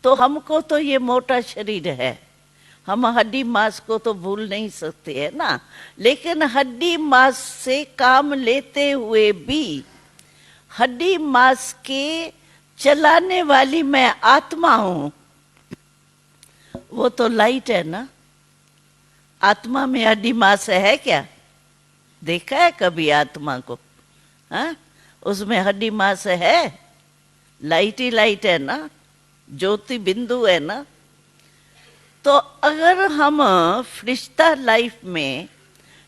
तो हमको तो ये मोटा शरीर है, हम हड्डी मांस को तो भूल नहीं सकते है ना। लेकिन हड्डी मांस से काम लेते हुए भी हड्डी मांस के चलाने वाली मैं आत्मा हूं, वो तो लाइट है ना। आत्मा में हड्डी मांस है क्या? देखा है कभी आत्मा को? हाँ, उसमें हड्डी मांस है? लाइट ही लाइट है ना, ज्योति बिंदु है ना। तो अगर हम फरिश्ता लाइफ में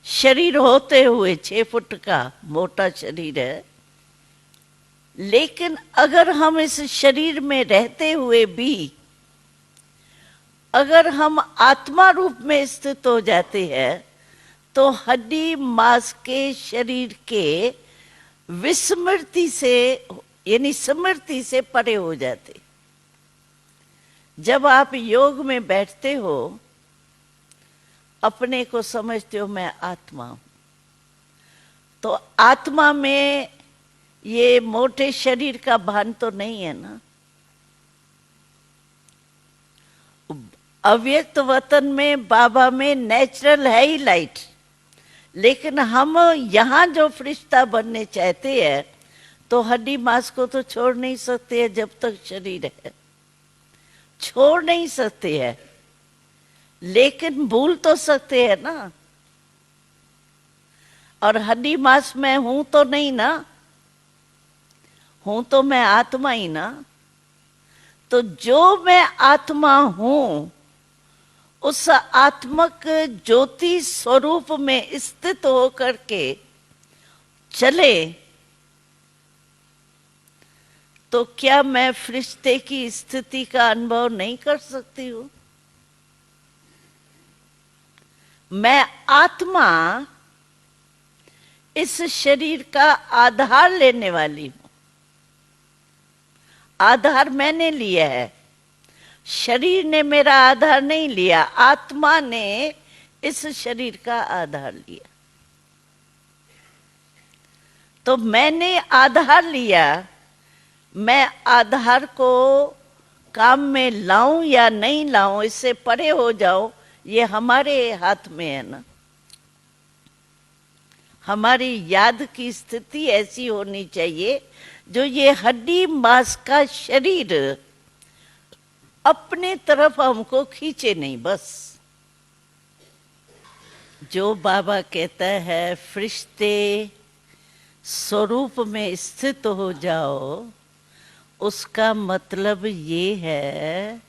शरीर होते हुए 6 फुट का मोटा शरीर है, लेकिन अगर हम इस शरीर में रहते हुए भी अगर हम आत्मा रूप में स्थित हो जाते हैं तो हड्डी मांस के शरीर के विस्मृति से यानी स्मृति से परे हो जाते। जब आप योग में बैठते हो अपने को समझते हो मैं आत्मा हूं, तो आत्मा में ये मोटे शरीर का भान तो नहीं है ना। अव्यक्त वतन में बाबा में नेचुरल है ही लाइट, लेकिन हम यहां जो फरिश्ता बनने चाहते हैं तो हड्डी मांस को तो छोड़ नहीं सकते हैं। जब तक शरीर है छोड़ नहीं सकते हैं, लेकिन भूल तो सकते हैं ना। और हड्डी मांस में हूं तो नहीं ना, हूं तो मैं आत्मा ही ना। तो जो मैं आत्मा हूं उस आत्मक ज्योति स्वरूप में स्थित होकर के चले तो क्या मैं फरिश्ते की स्थिति का अनुभव नहीं कर सकती हूं? मैं आत्मा इस शरीर का आधार लेने वाली हूं। आधार मैंने लिया है, शरीर ने मेरा आधार नहीं लिया, आत्मा ने इस शरीर का आधार लिया। तो मैंने आधार लिया, मैं आधार को काम में लाऊं या नहीं लाऊं, इससे परे हो जाऊं, ये हमारे हाथ में है ना। हमारी याद की स्थिति ऐसी होनी चाहिए जो ये हड्डी मांस का शरीर अपने तरफ हमको खींचे नहीं। बस जो बाबा कहता है फरिश्ते स्वरूप में स्थित हो जाओ, उसका मतलब ये है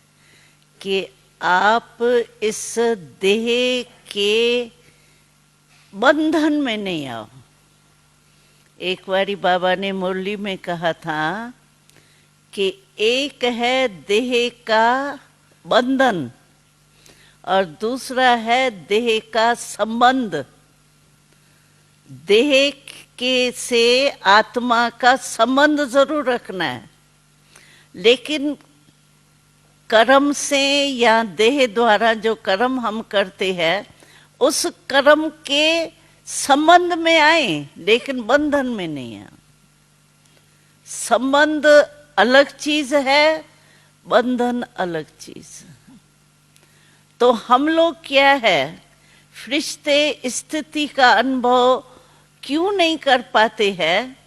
कि आप इस देह के बंधन में नहीं आओ। एक बारी बाबा ने मुरली में कहा था कि एक है देह का बंधन और दूसरा है देह का संबंध। देह के से आत्मा का संबंध जरूर रखना है, लेकिन कर्म से या देह द्वारा जो कर्म हम करते हैं उस कर्म के संबंध में आए, लेकिन बंधन में नहीं आए। संबंध अलग चीज है, बंधन अलग चीज। तो हम लोग क्या है, फरिश्ते स्थिति का अनुभव क्यों नहीं कर पाते हैं?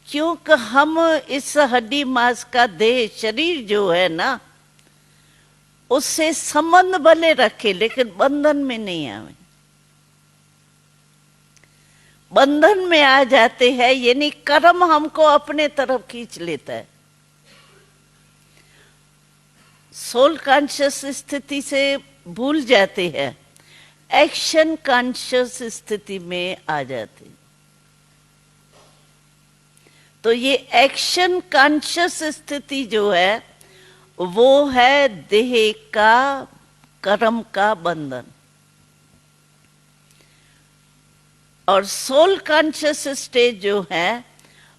क्योंकि हम इस हड्डी मांस का देह शरीर जो है ना, उससे संबंध भले रखे लेकिन बंधन में नहीं आवे। बंधन में आ जाते हैं यानी कर्म हमको अपने तरफ खींच लेता है। सोल कॉन्शियस स्थिति से भूल जाते हैं, एक्शन कॉन्शियस स्थिति में आ जाते। तो ये एक्शन कॉन्शियस स्थिति जो है वो है देह का कर्म का बंधन, और सोल कॉन्शियस स्टेज जो है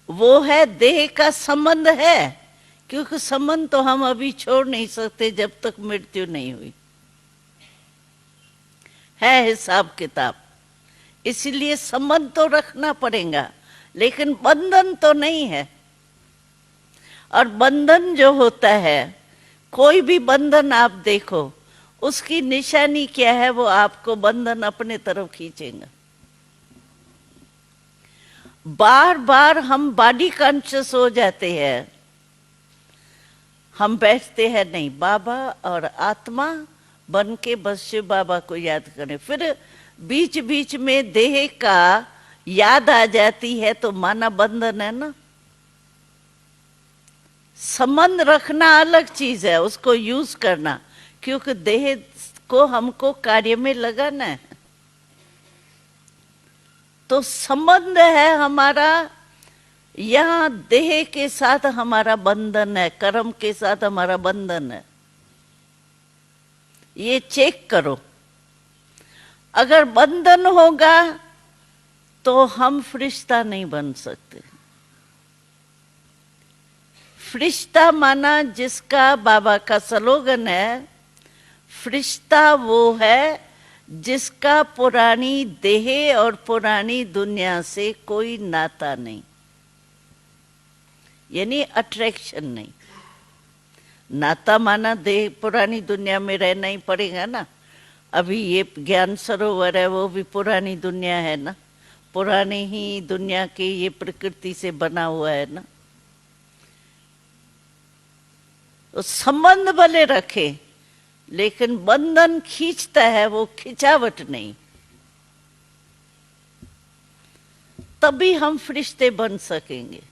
वो है देह का संबंध है, क्योंकि संबंध तो हम अभी छोड़ नहीं सकते जब तक मृत्यु नहीं हुई है हिसाब किताब। इसलिए संबंध तो रखना पड़ेगा, लेकिन बंधन तो नहीं है। और बंधन जो होता है कोई भी बंधन आप देखो, उसकी निशानी क्या है? वो आपको बंधन अपने तरफ खींचेगा। बार बार हम बॉडी कॉन्शियस हो जाते हैं, हम बैठते हैं नहीं, बाबा और आत्मा बन के बस शिव बाबा को याद करें। फिर बीच बीच में देह का याद आ जाती है, तो माना बंधन है ना। संबंध रखना अलग चीज है, उसको यूज करना, क्योंकि देह को हमको कार्य में लगाना है। तो संबंध है हमारा, यहाँ देह के साथ हमारा बंधन है, कर्म के साथ हमारा बंधन है। ये चेक करो। अगर बंधन होगा तो हम फरिश्ता नहीं बन सकते। फरिश्ता माना, जिसका बाबा का स्लोगन है, फरिश्ता वो है जिसका पुरानी देह और पुरानी दुनिया से कोई नाता नहीं, यानी अट्रैक्शन नहीं। नाता माना देह पुरानी दुनिया में रहना ही पड़ेगा ना। अभी ये ज्ञान सरोवर है, वो भी पुरानी दुनिया है ना, पुरानी ही दुनिया की ये प्रकृति से बना हुआ है ना। तो संबंध भले रखे, लेकिन बंधन खींचता है, वो खिंचावट नहीं। तभी हम फरिश्ते बन सकेंगे।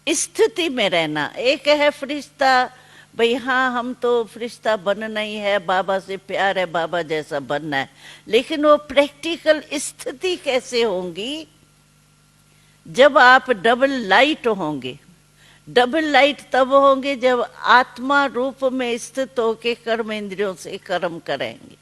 स्थिति में रहना। एक है फरिश्ता, भाई हाँ हम तो फरिश्ता बनना ही है, बाबा से प्यार है, बाबा जैसा बनना है, लेकिन वो प्रैक्टिकल स्थिति कैसे होंगी? जब आप डबल लाइट होंगे। डबल लाइट तब होंगे जब आत्मा रूप में स्थित होके कर्म इंद्रियों से कर्म करेंगे।